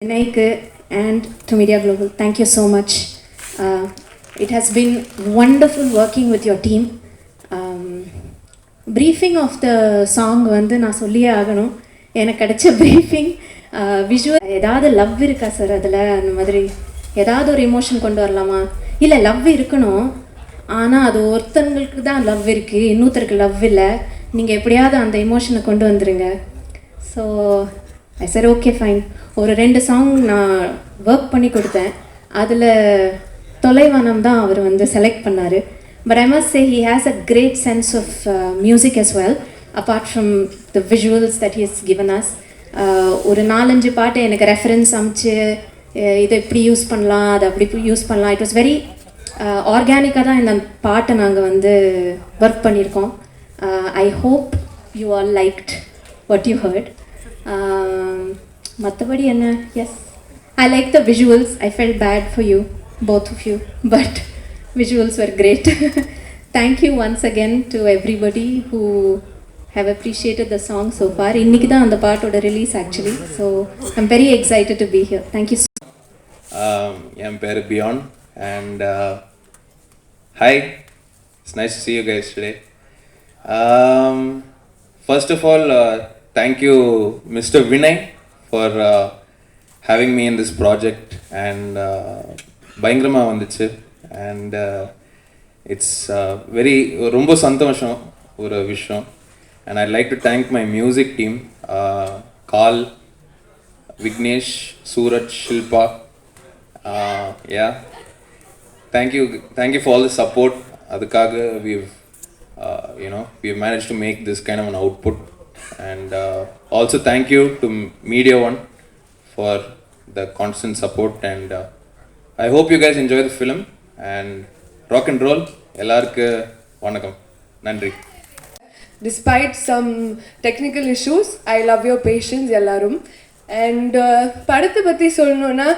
Vinay and to Media Global, thank you so much. It has been wonderful working with your team. Briefing of the song வந்து நான் சொல்லியே ஆகணும். எனக்கு கிடைச்ச briefing visual ஏதாவது love இருக்கா சார் அதில்? அந்த மாதிரி ஏதாவது ஒரு எமோஷன் கொண்டு வரலாமா? இல்லை லவ் இருக்கணும், ஆனால் அது ஒருத்தங்களுக்கு தான் லவ் இருக்குது, இன்னொருத்தருக்கு லவ் இல்லை. நீங்கள் எப்படியாவது அந்த எமோஷனை கொண்டு வந்துடுங்க. So I sir okay fine. ஒரு 2 சாங் நான் ஒர்க் பண்ணி கொடுத்தேன். அதில் தொலைவானம் தான் அவர் வந்து செலக்ட் பண்ணார். But I must say he has a great sense of music as well, apart from the visuals that he has given us. ஒரு 4-5 பாட்டு எனக்கு ரெஃபரன்ஸ் அமைச்சு இதை இப்படி யூஸ் பண்ணலாம், அதை அப்படி யூஸ் பண்ணலாம். இட் வாஸ் வெரி ஆர்கானிக்காக தான் இந்த பாட்டை நாங்கள் வந்து ஒர்க் பண்ணியிருக்கோம். I hope you all liked what you heard. மற்றபடி என்ன, yes I like the visuals. I felt bad for you, both of you, but visuals were great. Thank you once again to everybody who have appreciated the song so far. Inniki da and part oda release actually, so I'm very excited to be here. Thank you so much. I'm Perry Beyond and hi, it's nice to see you guys today. First of all, thank you Mr. Vinay for having me in this project, and பயங்கரமா வந்துச்சு. And it's very ரொம்ப சந்தோஷம் ஒரு விஷயம். And I'd like to thank my music team, Karl, Vignesh, Suraj, Shilpa. Yeah, thank you for all the support. அதுக்காக we've managed to make this kind of an output. And also thank you to Media One for the constant support. And I hope you guys enjoy the film and rock and roll. எல்லாருக்கு வணக்கம், நன்றி. Despite some technical issues, I love your patience எல்லாரும். And படத்தை பற்றி சொல்லணும்னா,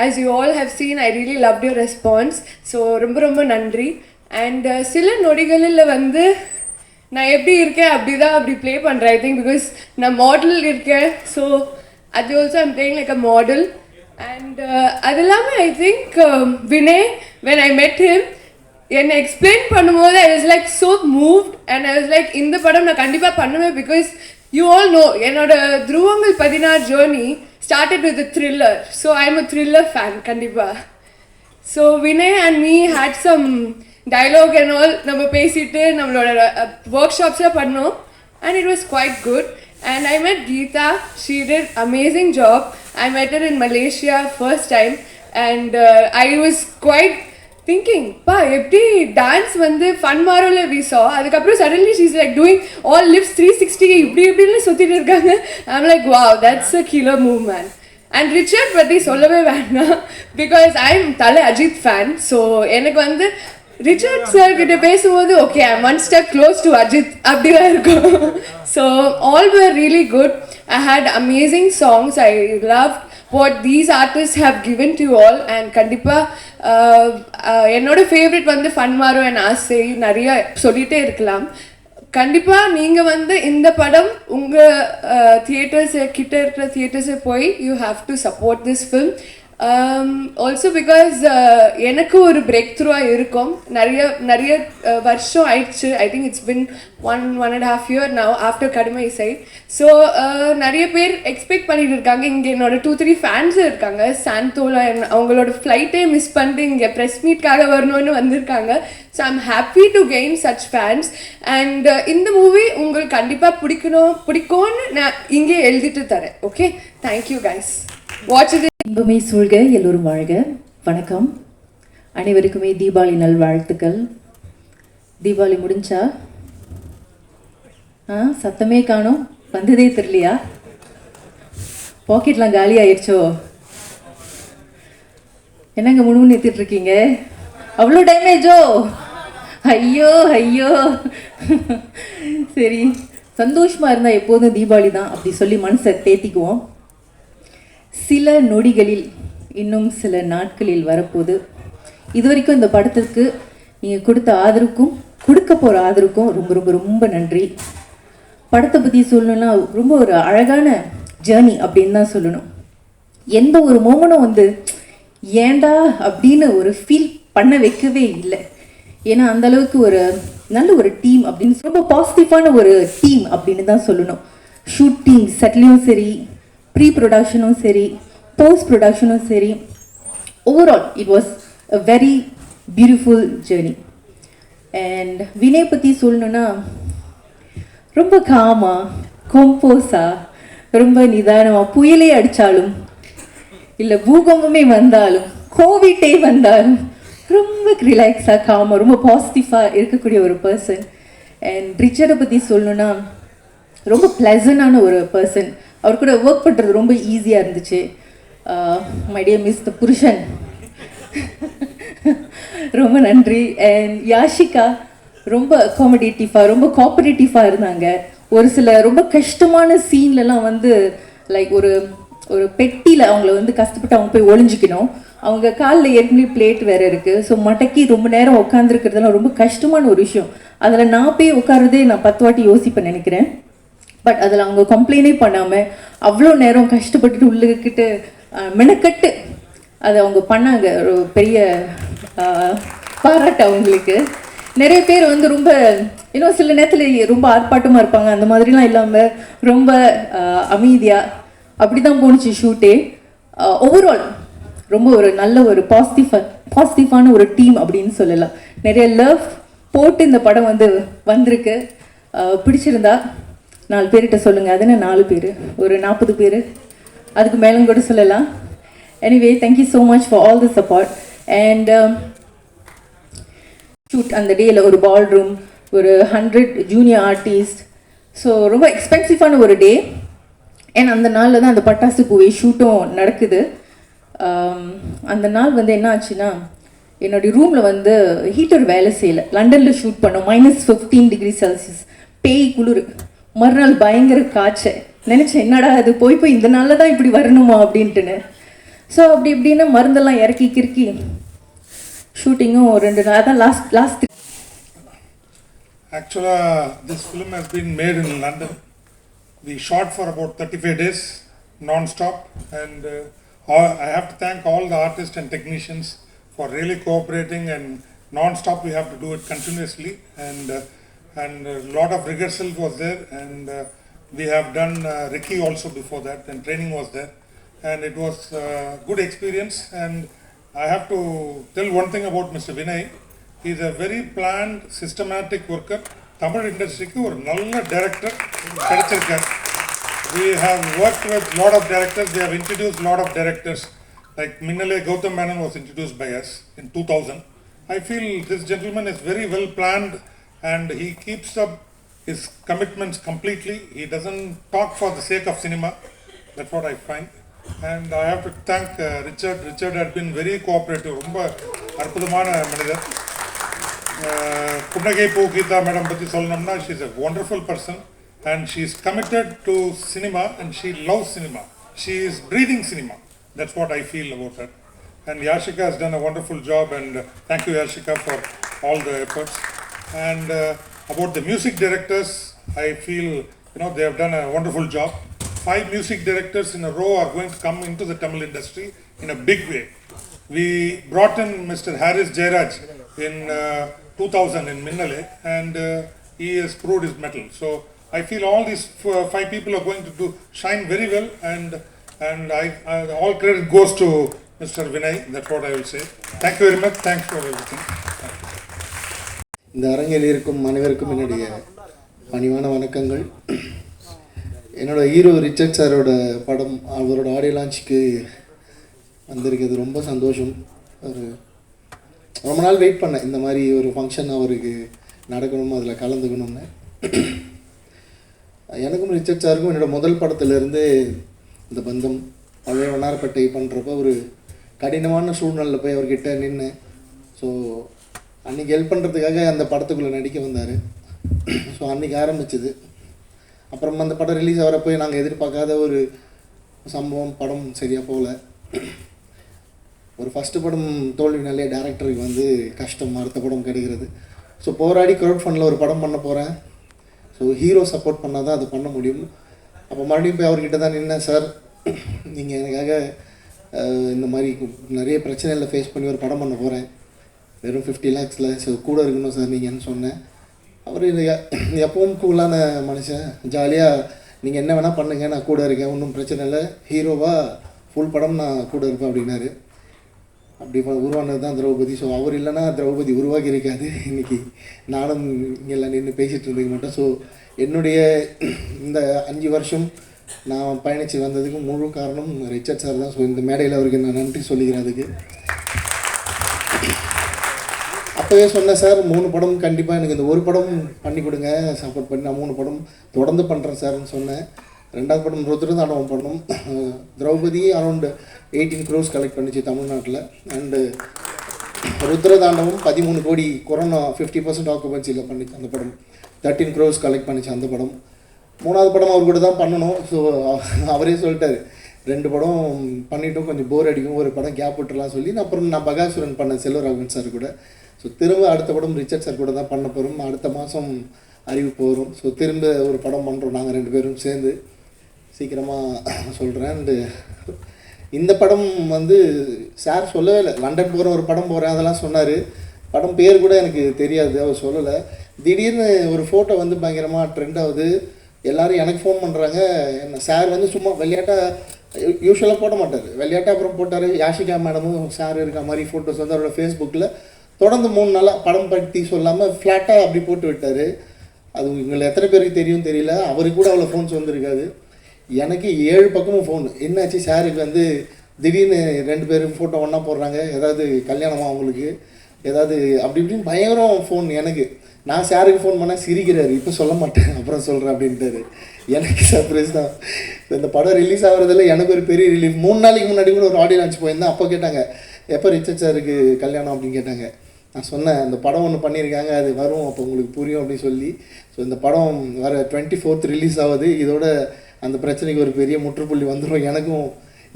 as you all have seen, I really loved your response. So ரொம்ப நன்றி. And சில நொடிகளில் வந்து நான் எப்படி இருக்கேன் அப்படி ப்ளே பண்ணுறேன். I think because நான் மாடல் இருக்கேன், ஸோ அது also I'm playing like a model. And அது இல்லாமல் I think Vinay, when I met him, என்னை எக்ஸ்பிளைன் பண்ணும்போது I was like so moved, and I was like இந்த படம் நான் கண்டிப்பாக பண்ணுவேன். because you all know என்னோட துருவங்கள் 16 journey started with a thriller, so I'm a thriller fan கண்டிப்பாக. So Vinay and me had some dialogue and all, நம்ம பேசிட்டு நம்மளோட workshops பண்ணோம், and it was quite good. And I met Geetha. She did amazing job. I met her in Malaysia first time, and I was quite thinking, pa eppadi dance வந்து fun மாரோல we saw, அதுக்கப்புறம் suddenly she's like doing all lips 360 இப்படின்னு சுத்திட்டு இருக்காங்க. I'm like wow, that's a killer move, man. And Richard பத்தி சொல்லவே வேண்டாம், because I'm தலை Ajith fan. so எனக்கு வந்து ரிச்சர்ட் சார் கிட்ட பேசும்போது okay I one step close to Ajith அப்படிதான் இருக்கும். So all were really good. I had amazing songs. I love what these artist have given to all. And கண்டிப்பாக என்னோட favourite வந்து ஃபன்மாரோ அண்ட் ஆசை, நிறைய சொல்லிகிட்டே இருக்கலாம். கண்டிப்பாக நீங்கள் வந்து இந்த படம் உங்கள் தியேட்டர்ஸு கிட்ட இருக்கிற தியேட்டர்ஸை போய் you have to support this film. Also because எனக்கு ஒரு பிரேக் த்ரூவாக இருக்கும். நிறைய வருஷம் ஆயிடுச்சு. I think it's been 1.5 year now after கடுமை இசை. ஸோ நிறைய பேர் எக்ஸ்பெக்ட் பண்ணிட்டு இருக்காங்க. இங்கே என்னோட 2-3 ஃபேன்ஸும் இருக்காங்க. சாந்தோவில் அவங்களோட ஃப்ளைட்டே மிஸ் பண்ணிட்டு இங்கே ப்ரெஸ் மீட்காக வரணும்னு வந்திருக்காங்க. So I'm happy to gain such fans. And இந்த மூவி உங்களுக்கு கண்டிப்பாக பிடிக்கும்னு நான் இங்கே எழுதிட்டு தரேன். Okay, thank you guys. வாட்ச் இது. இன்பமே சூழ்க, எல்லோரும் வாழ்க. வணக்கம் அனைவருக்குமே. தீபாவளி நல்வாழ்த்துக்கள். தீபாவளி முடிஞ்சா? சத்தமே காணோம், வந்ததே தெரியலையா? பாக்கெட்லாம் காலி ஆயிடுச்சோ? என்னங்க முழுமுன்னு நிறுத்திட்டு இருக்கீங்க? அவ்வளோ டேமேஜோ? ஐயோ. சரி, சந்தோஷமாக இருந்தால் எப்போதும் தீபாவளி தான் அப்படி சொல்லி மனசை தேத்திக்குவோம். சில நொடிகளில், இன்னும் சில நாட்களில் வரப்போகுது. இது வரைக்கும் இந்த படத்துக்கு நீங்கள் கொடுத்த ஆதரவுக்கும் கொடுக்க போகிற ஆதரவுக்கும் ரொம்ப நன்றி. படத்தை பற்றி சொல்லணும்னா ரொம்ப ஒரு அழகான ஜேர்னி அப்படின்னு தான் சொல்லணும். எந்த ஒரு மோமெண்ட்டும் வந்து ஏண்டா அப்படின்னு ஒரு ஃபீல் பண்ண வைக்கவே இல்லை. ஏன்னா அந்த அளவுக்கு ஒரு நல்ல ஒரு டீம் அப்படின்னு ரொம்ப பாசிட்டிவான ஒரு டீம் அப்படின்னு தான் சொல்லணும். ஷூட்டிங் செட்லையும் சரி, ப்ரீ ப்ரொடக்ஷனும் சரி, போஸ்ட் ப்ரொடக்ஷனும் சரி, overall it was a very beautiful journey. And Vinay பற்றி சொல்லணுன்னா ரொம்ப காமா, கொம்போஸா, ரொம்ப நிதானமாக, புயலே அடித்தாலும் இல்லை பூகம்பமே வந்தாலும் கோவிட்டே வந்தாலும் ரொம்ப ரிலாக்ஸாக காமாக ரொம்ப பாசிட்டிவாக இருக்கக்கூடிய ஒரு பர்சன். அண்ட் ரிச்சர்டை பற்றி சொல்லணுன்னா ரொம்ப ப்ளசண்டான ஒரு பர்சன். அவர் கூட ஒர்க் பண்ணுறது ரொம்ப ஈஸியாக இருந்துச்சு. மை டியர் மிஸ் த புருஷன், ரொம்ப நன்றி. அண்ட் யாஷிகா ரொம்ப அகாமடேட்டிவாக ரொம்ப கோஆப்ரேட்டிவாக இருந்தாங்க. ஒரு சில ரொம்ப கஷ்டமான சீன்லலாம் வந்து லைக் ஒரு ஒரு பெட்டியில் அவங்கள வந்து கஷ்டப்பட்டு அவங்க போய் ஒளிஞ்சிக்கணும். அவங்க காலில் ஏற்கனவே பிளேட் வேறு இருக்குது. ஸோ மடக்கி ரொம்ப நேரம் உட்காந்துருக்கிறதுலாம் ரொம்ப கஷ்டமான ஒரு விஷயம். அதில் நான் போய் உட்காரதே நான் 10 வாட்டி யோசிப்பேன் நினைக்கிறேன். பட் அதில் அவங்க கம்ப்ளைண்டே பண்ணாமல் அவ்வளோ நேரம் கஷ்டப்பட்டுட்டு உள்ளுக்கிட்டு மெனக்கட்டு அதை அவங்க பண்ணாங்க. ஒரு பெரிய பாராட்டு அவங்களுக்கு. நிறைய பேர் வந்து ரொம்ப இன்னும் சில நேரத்தில் ரொம்ப ஆர்ப்பாட்டமாக இருப்பாங்க. அந்த மாதிரிலாம் இல்லாமல் ரொம்ப அமைதியாக அப்படி தான் போணுச்சு ஷூட்டே. ஓவரால் ரொம்ப ஒரு நல்ல ஒரு பாசிட்டிவான ஒரு டீம் அப்படின்னு சொல்லலாம். நிறைய லவ் போட்டு இந்த படம் வந்து வந்திருக்கு. பிடிச்சிருந்தா 4 பேர்கிட்ட சொல்லுங்கள். அது என்ன 4 பேர், ஒரு 40 பேர், அதுக்கு மேலும் கூட சொல்லலாம். Anyway thank you so much for all the support. And shoot அந்த டேயில் ஒரு பால் ரூம், ஒரு 100 ஜூனியர் ஆர்டிஸ்ட், ஸோ ரொம்ப எக்ஸ்பென்சிவான ஒரு டே. ஏன்னா அந்த நாளில் தான் அந்த பட்டாசு பூவை ஷூட்டும் நடக்குது. அந்த நாள் வந்து என்ன ஆச்சுன்னா, என்னுடைய ரூமில் வந்து ஹீட்டர் வேலை செய்யலை. லண்டனில் ஷூட் பண்ணோம், -15°C, பேய் குளிர். மறுநாள் பயங்கர காய்ச்சல். நினச்சேன் என்னடா அது போய் இந்த நாளில் தான் இப்படி வரணுமா அப்படின்ட்டுன்னு. ஸோ அப்படி இப்படின்னு மருந்தெல்லாம் இறக்கி கிறுக்கி ஷூட்டிங்கும் 2 நாள் அதான் last. Actually, this film has been made in London. We shot for about 35 days, non-stop, and I have to thank all the artists and technicians for really cooperating, and non-stop we have to do it continuously, and a lot of rehearsal was there, and we have done Rishi also before that, and training was there, and it was a good experience. And I have to tell one thing about Mr. Vinay. He is a very planned, systematic worker. Tamil industry ku or nalla director kadichirukar. We have worked with lot of directors. We have introduced lot of directors. Like Minnale Gautam Menon was introduced by us in 2000. I feel this gentleman is very well planned, and he keeps up his commitments completely. He doesn't talk for the sake of cinema. That's what I find. And I have to thank Richard. Richard had been very cooperative. Romba arpudamana manidar. Punnagai Poo Geetha madam patti solnamna, she is a wonderful person, and she is committed to cinema, and she loves cinema. She is breathing cinema. That's what I feel about her. And Yashika has done a wonderful job, and thank you Yashika for all the efforts. And about the music directors, I feel they have done a wonderful job. 5 music directors in a row are going to come into the Tamil industry in a big way. We brought in Mr. Harris Jairaj in 2000 in Minnale, and he has proved his mettle. So I feel all these 5 people are going to shine very well, and all credit goes to Mr. Vinay. That's what I will say. Thank you very much. Thanks for everything. இந்த அரங்கில் இருக்கும் அனைவருக்கும் என்னுடைய பணிவான வணக்கங்கள். என்னோட hero Richard சாரோட படம் அவரோட ஆடியோ லான்ச்சுக்கு வந்திருக்கிறது ரொம்ப சந்தோஷம். ஒரு ரொம்ப நாள் வெயிட் பண்ணேன், இந்த மாதிரி ஒரு ஃபங்க்ஷன் அவருக்கு நடக்கணும், அதில் கலந்துக்கணும்னு. எனக்கும் ரிச்சர்ட் சாருக்கும் என்னோடய முதல் படத்துலேருந்து இந்த பந்தம். பழைய வண்ணாரப்பேட்டை பண்ணுறப்ப ஒரு கடினமான சூழ்நிலையில் போய் அவர்கிட்ட நின்று, ஸோ அன்றைக்கி ஹெல்ப் பண்ணுறதுக்காக அந்த படத்துக்குள்ளே நடிக்க வந்தார். ஸோ அன்றைக்கி ஆரம்பிச்சிது. அப்புறம் அந்த படம் ரிலீஸ் ஆகிறப்போ நாங்கள் எதிர்பார்க்காத ஒரு சம்பவம், படம் சரியாக போகல. ஒரு ஃபஸ்ட்டு படம் தோல்வினாலே டேரக்டருக்கு வந்து கஷ்டம், அடுத்த படம் கிடைக்கிறது. ஸோ போராடி க்ரௌட் ஃபண்டில் ஒரு படம் பண்ண போகிறேன். ஸோ ஹீரோ சப்போர்ட் பண்ணால் தான் அது பண்ண முடியும். அப்போ மறுபடியும் போய் அவர்கிட்ட தான் நின்னேன். சார், நீங்கள் எனக்காக இந்த மாதிரி நிறைய பிரச்சனைகளை ஃபேஸ் பண்ணி ஒரு படம் பண்ண போகிறேன், வெறும் 50 lakhsல, ஸோ கூட இருக்கணும் சார் நீங்கன்னு சொன்னேன். அவர் எப்பவும் கூலான மனுஷன், ஜாலியாக நீங்கள் என்ன வேணால் பண்ணுங்கள், நான் கூட இருக்கேன், ஒன்றும் பிரச்சனை இல்லை, ஹீரோவாக ஃபுல் படம் நான் கூட இருப்பேன் அப்படின்னாரு. அப்படி உருவானது தான் திரௌபதி. ஸோ அவர் இல்லைன்னா திரௌபதி உருவாகி இருக்காது. இன்றைக்கி நானும் இங்கெல்லாம் நின்று பேசிகிட்டு இருந்துக்க மாட்டேன். ஸோ என்னுடைய இந்த 5 வருஷம் நான் பயணித்து வந்ததுக்கு முழு காரணம் ரிச்சர்ட் சார் தான். ஸோ இந்த மேடையில் அவருக்கு நான் நன்றி சொல்லிக்கிறேன். அதுக்கு அப்போவே சொன்னேன் சார், 3 படம் கண்டிப்பாக எனக்கு இந்த ஒரு படம் பண்ணி கொடுங்க, சப்போர்ட் பண்ணி நான் 3 படம் தொடர்ந்து பண்ணுறேன் சார்ன்னு சொன்னேன். 2வது படம் ருத்ரதாண்டவம் பண்ணோம். திரௌபதி அரௌண்ட் 18 crores கலெக்ட் பண்ணிச்சு தமிழ்நாட்டில். அண்டு ருத்ரதாண்டவம் 13 கோடி, கொரோனா 50% ஆக்குபன்சியில் பண்ணிச்சு அந்த படம், 13 crores கலெக்ட் பண்ணிச்சு அந்த படம். 3வது படம் அவர் கூட தான் பண்ணணும். ஸோ அவரே சொல்லிட்டார், 2 படம் பண்ணிவிட்டோம், கொஞ்சம் போர் அடிக்கும், ஒரு படம் கேப் விட்டுலாம் சொல்லி அப்புறம் நான் பகாசுரன் பண்ணேன் செல்வராகவன் சார் கூட. ஸோ திரும்ப அடுத்த படம் ரிச்சர்ட் சார் கூட தான் பண்ண போகிறோம். அடுத்த மாதம் அறிவிப்பு வரும். ஸோ திரும்ப ஒரு படம் பண்ணுறோம் நாங்கள் 2 பேரும் சேர்ந்து, சீக்கிரமாக சொல்கிறேன். அண்டு இந்த படம் வந்து சார் சொல்லவே இல்லை, லண்டன் போகிற ஒரு படம் போகிறேன் அதெல்லாம் சொன்னார். படம் பேர் கூட எனக்கு தெரியாது, அவர் சொல்லலை. திடீர்னு ஒரு ஃபோட்டோ வந்து பயங்கரமாக ட்ரெண்ட் ஆகுது, எல்லோரும் எனக்கு ஃபோன் பண்ணுறாங்க. என்ன சார் வந்து சும்மா விளையாட்டாக யூஸ்வலாக போட மாட்டார், விளையாட்டாக அப்புறம் போட்டார். யாஷிகா மேடமும் சார் இருக்க மாதிரி ஃபோட்டோஸ் வந்து அவரோட ஃபேஸ்புக்கில் தொடர்ந்து 3 நாளாக படம் பற்றி சொல்லாமல் ஃப்ளாட்டாக அப்படி போட்டு விட்டார். அது உங்களை எத்தனை பேருக்கு தெரியும் தெரியல, அவருக்கு கூட அவ்வளோ ஃபோன்ஸ் வந்துருக்காது. எனக்கு 7 பக்கமும் ஃபோன். என்னாச்சு சாருக்கு வந்து திடீர்னு 2 பேரும் ஃபோட்டோ ஒன்றா போடுறாங்க, ஏதாவது கல்யாணமா அவங்களுக்கு, ஏதாவது அப்படி இப்படின்னு பயங்கரம் ஃபோன் எனக்கு. நான் சாருக்கு ஃபோன் பண்ணால் சிரிக்கிறாரு, இப்போ சொல்ல மாட்டேன் அப்புறம் சொல்கிறேன் அப்படின்ட்டாரு. எனக்கு சர்ப்ரைஸ் தான். இந்த படம் ரிலீஸ் ஆகிறதுல எனக்கு ஒரு பெரிய ரிலீஃப். 3 நாளைக்கு முன்னாடி கூட ஒரு ஆடியோ லான்ச் போயிருந்தேன். அப்போ கேட்டாங்க எப்போ ரிச்சர்ட் சாருக்கு கல்யாணம் அப்படின்னு கேட்டாங்க. நான் சொன்னேன் அந்த படம் ஒன்று பண்ணியிருக்காங்க, அது வரும், அப்போ உங்களுக்கு புரியும் அப்படின்னு சொல்லி. ஸோ இந்த படம் வர 24th ரிலீஸ் ஆகுது. இதோட அந்த பிரச்சனைக்கு ஒரு பெரிய முற்றுப்புள்ளி வந்துடும். எனக்கும்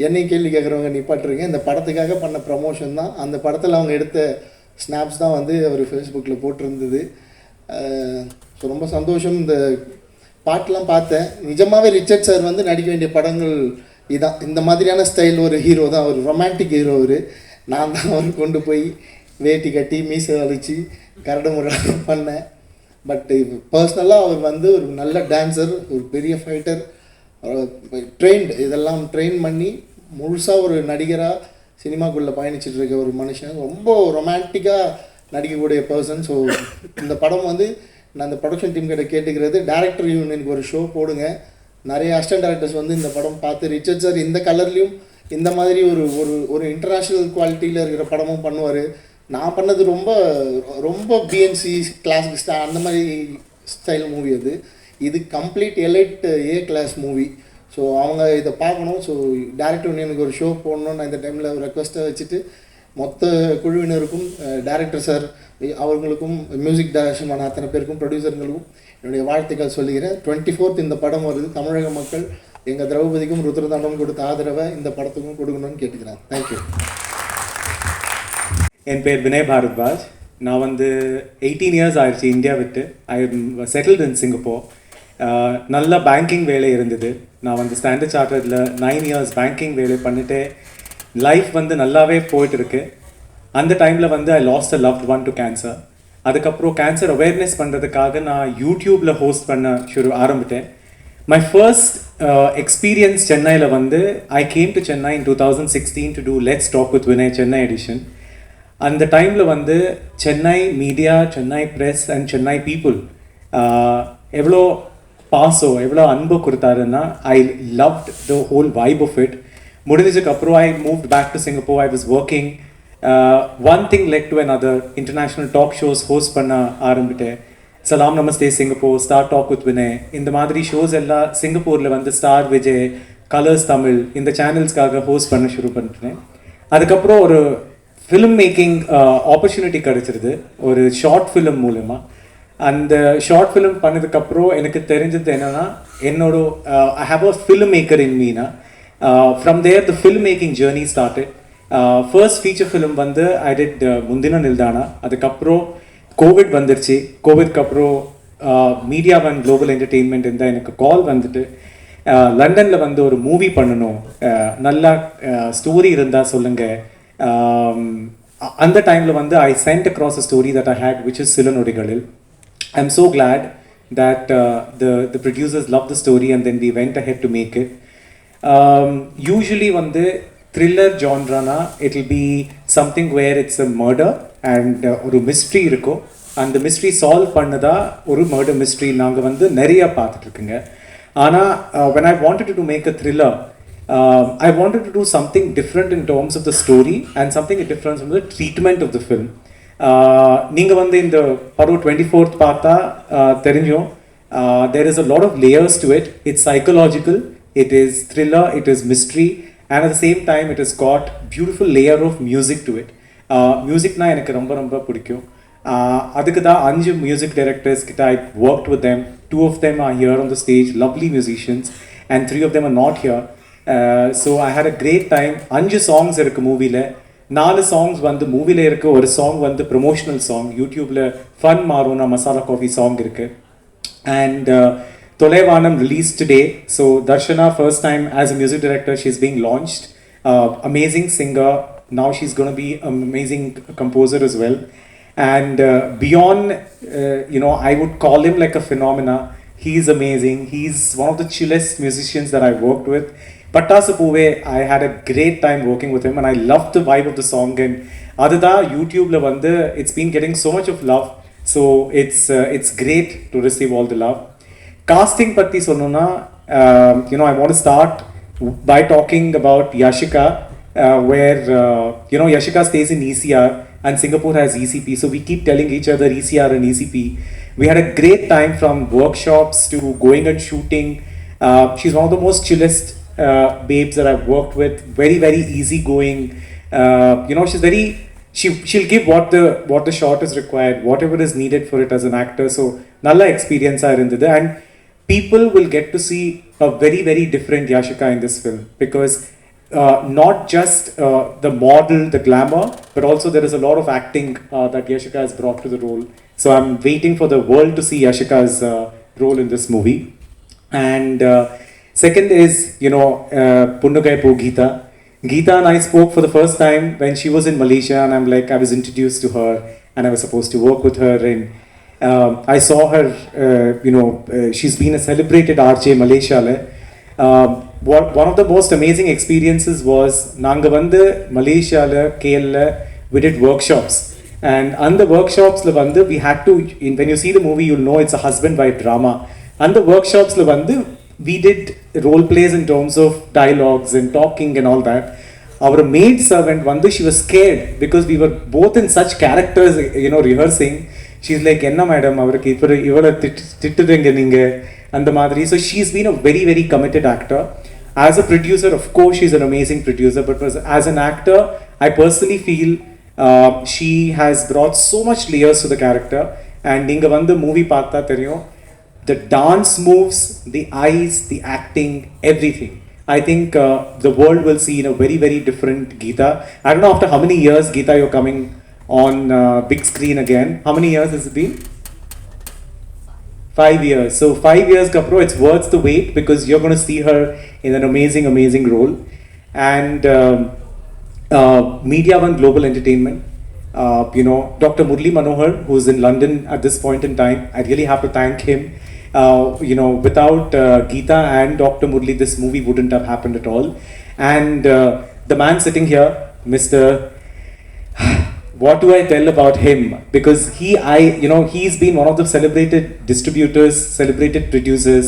என்னையும் கேள்வி கேட்குறவங்க நிப்பாட்டுருங்க. இந்த படத்துக்காக பண்ண ப்ரமோஷன் தான். அந்த படத்தில் அவங்க எடுத்த ஸ்னாப்ஸ் தான் வந்து அவர் ஃபேஸ்புக்கில் போட்டிருந்தது. ஸோ ரொம்ப சந்தோஷம். இந்த பாட்டெலாம் பார்த்தேன். நிஜமாகவே ரிச்சர்ட் சார் வந்து நடிக்க வேண்டிய படங்கள் இதான். இந்த மாதிரியான ஸ்டைல் ஒரு ஹீரோ தான் அவர், ரொமான்டிக் ஹீரோ அவர். நான் தான் அவர் கொண்டு போய் வேட்டி கட்டி மீசை அழிச்சு கரடு முறை பண்ணேன். பட் பர்சனலாக அவர் வந்து ஒரு நல்ல டான்ஸர், ஒரு பெரிய ஃபைட்டர், ட்ரெயின்டு, இதெல்லாம் ட்ரெயின் பண்ணி முழுசாக ஒரு நடிகராக சினிமாக்குள்ளே பயணிச்சுட்டு இருக்க ஒரு மனுஷன், ரொம்ப ரொமான்டிக்காக நடிக்கக்கூடிய பர்சன். ஸோ இந்த படம் வந்து நான் இந்த ப்ரொடக்ஷன் டீம் கிட்ட கேட்டுக்கிறது, டேரக்டர் யூனியனுக்கு ஒரு ஷோ போடுங்க. நிறைய அசிஸ்டன்ட் டேரக்டர்ஸ் வந்து இந்த படம் பார்த்து ரிச்சர்ட் சார் இந்த கலர்லேயும் இந்த மாதிரி ஒரு ஒரு ஒரு இன்டர்நேஷ்னல் குவாலிட்டியில் இருக்கிற படமும் பண்ணுவார். நான் பண்ணது ரொம்ப ரொம்ப பிஎன்சி கிளாஸ் அந்த மாதிரி ஸ்டைல் மூவி அது. இது complete elite A class movie. So அவங்க இதை பார்க்கணும். ஸோ டேரக்டர் யூனியனுக்கு ஒரு ஷோ போடணும்னு நான் இந்த டைமில் ஒரு ரெக்வஸ்ட்டை வச்சுட்டு மொத்த குழுவினருக்கும், டைரக்டர் சார் அவர்களுக்கும், மியூசிக் டைரக்ஷன் பண்ண அத்தனை பேருக்கும், ப்ரொடியூசர்களுக்கும் என்னுடைய வாழ்த்துக்கள் சொல்லிக்கிறேன். 24th இந்த படம் வருது. தமிழக மக்கள் எங்கள் திரௌபதிக்கும் ருத்ரதாண்டவம் கொடுத்த ஆதரவை இந்த படத்துக்கும் கொடுக்கணும்னு கேட்டுக்கிறேன். தேங்க்யூ. என் பேர் வினய் பாரத்வாஜ். நான் வந்து 18 years ஆயிடுச்சு இந்தியா விட்டு. ஐ செட்டில்ட் இன் சிங்கப்பூர். நல்ல பேங்கிங் வேலை இருந்தது. நான் வந்து ஸ்டாண்டர்ட் சார்ட்டர்டில் 9 years பேங்கிங் வேலை பண்ணிட்டு லைஃப் வந்து நல்லாவே போயிட்டுருக்கு. அந்த டைமில் வந்து ஐ last a loved one to cancer. அதுக்கப்புறம் கேன்சர் அவேர்னஸ் பண்ணுறதுக்காக நான் யூடியூப்பில் ஹோஸ்ட் பண்ண ஆரம்பித்தேன். மை ஃபர்ஸ்ட் எக்ஸ்பீரியன்ஸ் சென்னையில் வந்து I came to Chennai in 2016 to do let's talk with Vinay Chennai edition. அந்த டைமில் வந்து Chennai media, Chennai press and Chennai people எவ்வளோ பாசம், எவ்வளோ அன்பு கொடுத்தாருன்னா I loved the whole vibe of it. முடிஞ்சதுக்கப்புறம் I moved back to Singapore. I was working. One thing led to another. International talk shows host பண்ண ஆரம்பிட்டேன். Salaam Namaste Singapore, star talk with Vinay, இந்த மாதிரி ஷோஸ் எல்லாம் சிங்கப்பூரில் வந்து ஸ்டார் விஜய், கலர்ஸ் தமிழ் இந்த சேனல்ஸ்க்காக host பண்ண ஷுரு பண்ணிட்டேன். அதுக்கப்புறம் ஒரு ஃபிலிம் மேக்கிங் ஆப்பர்ச்சுனிட்டி கிடச்சிருது ஒரு ஷார்ட் ஃபிலிம் மூலமாக. அந்த ஷார்ட் ஃபிலிம் பண்ணதுக்கப்புறம் எனக்கு தெரிஞ்சது என்னென்னா, என்னோட I have a film maker in Meena. From there the film making journey started. First feature film வந்து ஐ டிட் முந்தின நில்தானா. அதுக்கப்புறம் கோவிட் வந்துருச்சு. கோவிட்க்கு அப்புறம் மீடியா ஒன் குளோபல் என்டர்டெயின்மெண்ட் இருந்தால் எனக்கு கால் வந்துட்டு லண்டனில் வந்து ஒரு மூவி பண்ணணும், நல்லா ஸ்டோரி இருந்தால் சொல்லுங்கள். அந்த டைமில் வந்து I sent across a story that I had, which is Sila Nodigalil. I'm so glad that the producers loved the story and then we went ahead to make it. Usually வந்து thriller genre na it will be something where it's a murder and ஒரு mystery இருக்கும். அந்த mystery solve பண்ணதா ஒரு murder mystery நாங்கள் வந்து நிறைய பார்த்துட்டு இருக்குங்க. ஆனால் when I wanted to make a thriller, I wanted to do something different in terms of the story and something different from the treatment of the film. நீங்கள் வந்து இந்த படம் 24th பார்த்தா தெரிஞ்சோம். There is a lot of layers to it. It's psychological, it is thriller, it is mystery, and at the same time it has got beautiful layer of music to it. Musicனா எனக்கு ரொம்ப ரொம்ப பிடிக்கும். அதுக்கு தான் 5 music directors கிட்ட I worked with them. 2 of them are here on the stage, lovely musicians, and 3 of them are not here. So I had a great time. 5 songs இருக்கு மூவியில். 4 songs வந்து மூவியில் இருக்கு, ஒரு சாங் வந்து ப்ரொமோஷனல் சாங், யூடியூப்பில் fun மாறும்னா masala coffee song இருக்கு. And Tolaivanam released today. So Darshana, first time as a music director, she's being launched. Amazing singer. Now she's going to be an amazing composer as well. And beyond, I would call him like a phenomena. He's amazing. He's one of the chillest musicians that I've worked with. Pattasu Poove, I had a great time working with him and I loved the vibe of the song. And adada YouTube la vande, it's been getting so much of love. So it's great to receive all the love. Casting patti sonnona, I want to start by talking about Yashika, where Yashika stays in ECR and Singapore has ECP. So we keep telling each other ECR and ECP. We had a great time from workshops to going and shooting. She's one of the most chillest babes that I've worked with. Very, very easygoing. She's very. She'll give what the shot is required, whatever is needed for it as an actor. So nalla experience are in the and people will get to see a very, very different Yashika in this film because not just the model, the glamour, but also there is a lot of acting that Yashika has brought to the role. So I'm waiting for the world to see Yashika's role in this movie. And second is Punnagai Poo Geetha. Geetha and I spoke for the first time when she was in Malaysia, and I was introduced to her, and I was supposed to work with her. And I saw her, she's been a celebrated RJ Malaysia. One of the most amazing experiences was Nanga vande Malaysia KL we did workshops, and on the workshops we had to, when you see the movie you'll know it's a husband wife drama. On the workshops we did role plays in terms of dialogues and talking and all that. Our maid servant she was scared because we were both in such characters, rehearsing. She's like, enna madam avarku ivara tittudinga neenga and the madri. So she's been a very, very committed actor. As a producer, of course she's an amazing producer, but as an actor I personally feel she has brought so much layers to the character. And neenga vandu movie paatha theriyum, the dance moves, the eyes, the acting, everything. I think the world will see in a very, very different Geetha. I don't know after how many years, Geetha, you're coming on big screen again. How many years has it been? 5 years. So 5 years, Kapro, it's worth the wait because you're going to see her in an amazing, amazing role. And Media One Global Entertainment. Dr. Murli Manohar, who's in London at this point in time, I really have to thank him. Without Geetha and Dr. Murli, this movie wouldn't have happened at all. And the man sitting here, Mr. What do I tell about him? Because he's been one of the celebrated distributors, celebrated producers.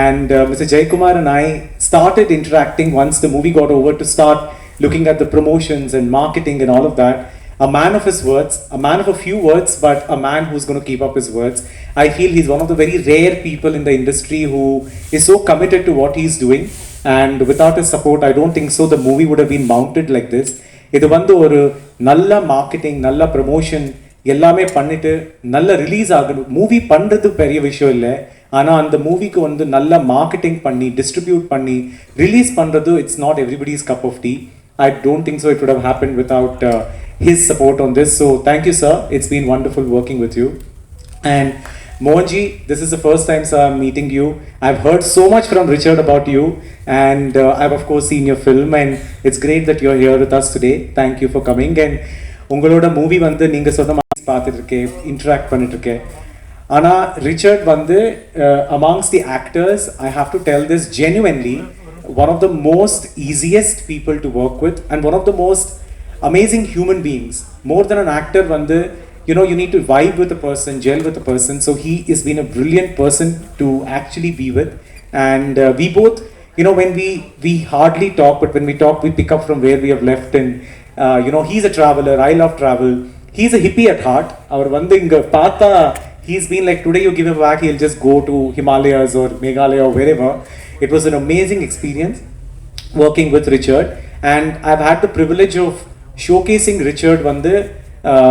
And Mr. Jaykumar and I started interacting once the movie got over to start looking at the promotions and marketing and all of that. A man of his words, a man of a few words, but a man who's going to keep up his words. I feel he's one of the very rare people in the industry who is so committed to what he's doing. And without his support, I don't think so the movie would have been mounted like this. இது வந்து ஒரு நல்ல marketing, நல்ல promotion எல்லாமே பண்ணிட்டு நல்ல release ஆகணும். Movie பண்ணுறது பெரிய விஷயம் இல்லை, ஆனால் அந்த மூவிக்கு வந்து நல்ல மார்க்கெட்டிங் பண்ணி டிஸ்ட்ரிபியூட் பண்ணி ரிலீஸ் பண்ணுறது it's not everybody's cup of tea. I don't think so it would have happened without his support on this. So thank you, sir. It's been wonderful working with you. And Mohanji, this is the first time, sir, I'm meeting you. I've heard so much from Richard about you, and I've of course seen your film, and it's great that you're here with us today. Thank you for coming. And உங்களோட movie வந்து நீங்கள் சொன்ன மாதிரி பார்த்துட்டு இருக்கேன், interact பண்ணிட்டு இருக்கேன். ஆனால் ரிச்சர்ட் வந்து amongst the actors, I have to tell this genuinely, one of the most easiest people to work with and one of the most amazing human beings. More than an actor, vandu, you know, you need to vibe with a person, gel with a person. So he has been a brilliant person to actually be with. And we both, you know, when we hardly talk, but when we talk, we pick up from where we have left. And you know, he's a traveler. I love travel. He's a hippie at heart. Our vandu inga paatha, he's been like, today you give him back, he'll just go to Himalayas or Meghalaya or wherever. It was an amazing experience working with Richard, and I've had the privilege of showcasing Richard vandu,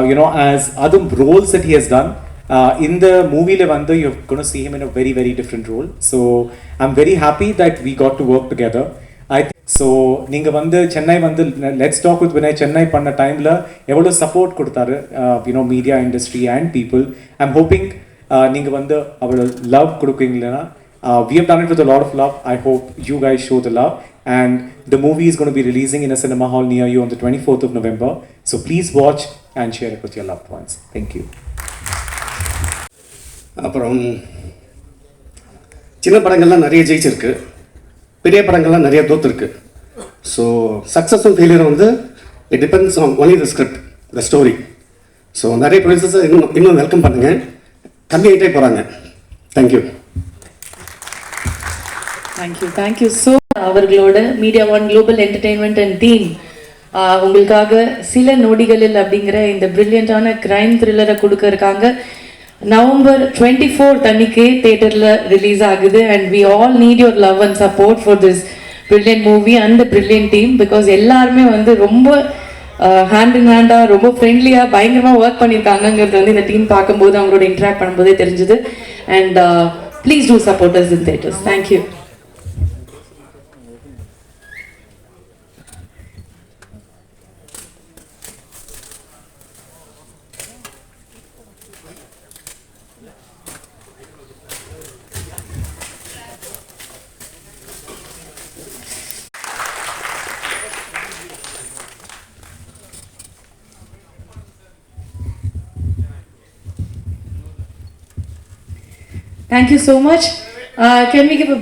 you know, as other roles that he has done. In the movie le vandu, you're going to see him in a very, very different role. So I'm very happy that we got to work together. So நீங்க வந்து சென்னை வந்து let's talk with Vinay Chennai பண்ண டைம்ல எவ்வளவு support கொடுத்தாரு, you know, media industry and people. I'm hoping நீங்க வந்து அவரோட லவ் கொடுக்குறீங்களா. We have done it with a lot of love. I hope you guys show the love, and the movie is going to be releasing in a cinema hall near you on the 24th of November. So please watch and share it with your loved ones. Thank you. அப்புறம் சின்ன படங்கள்லாம் நிறைய ஜெயிச்சிருக்கு, பெரிய படங்கள்லாம் நிறைய தோத்துருக்கு. So success and failure வந்து it depends on only the script, the story. So நிறைய ப்ரொடியூசர்ஸை இன்னும் வெல்கம் பண்ணுங்கள், கம்மியாகிட்டே போகிறாங்க. தேங்க்யூ. தேங்க்யூ ஸோ அவர்களோட media one global entertainment and team உங்களுக்காக சில நொடிகளில் அப்படிங்கிற இந்த பிரில்லியண்டான கிரைம் த்ரில்லரை கொடுக்கறதுக்காக நவம்பர் 24 அன்னைக்கு தியேட்டரில் ரிலீஸ் ஆகுது. And we all need your love and support for this brilliant movie and the brilliant team. Because எல்லாருமே வந்து ரொம்ப ஹேண்ட் இன் ஹேண்டாக ரொம்ப ஃப்ரெண்ட்லியாக பயங்கரமாக ஒர்க் பண்ணியிருக்காங்கிறது வந்து இந்த டீம் பார்க்கும்போது அவங்களோட இன்ட்ராக்ட் பண்ணும்போதே தெரிஞ்சுது. And please do support us in theatres. Thank you. Thank you so much. Can we give a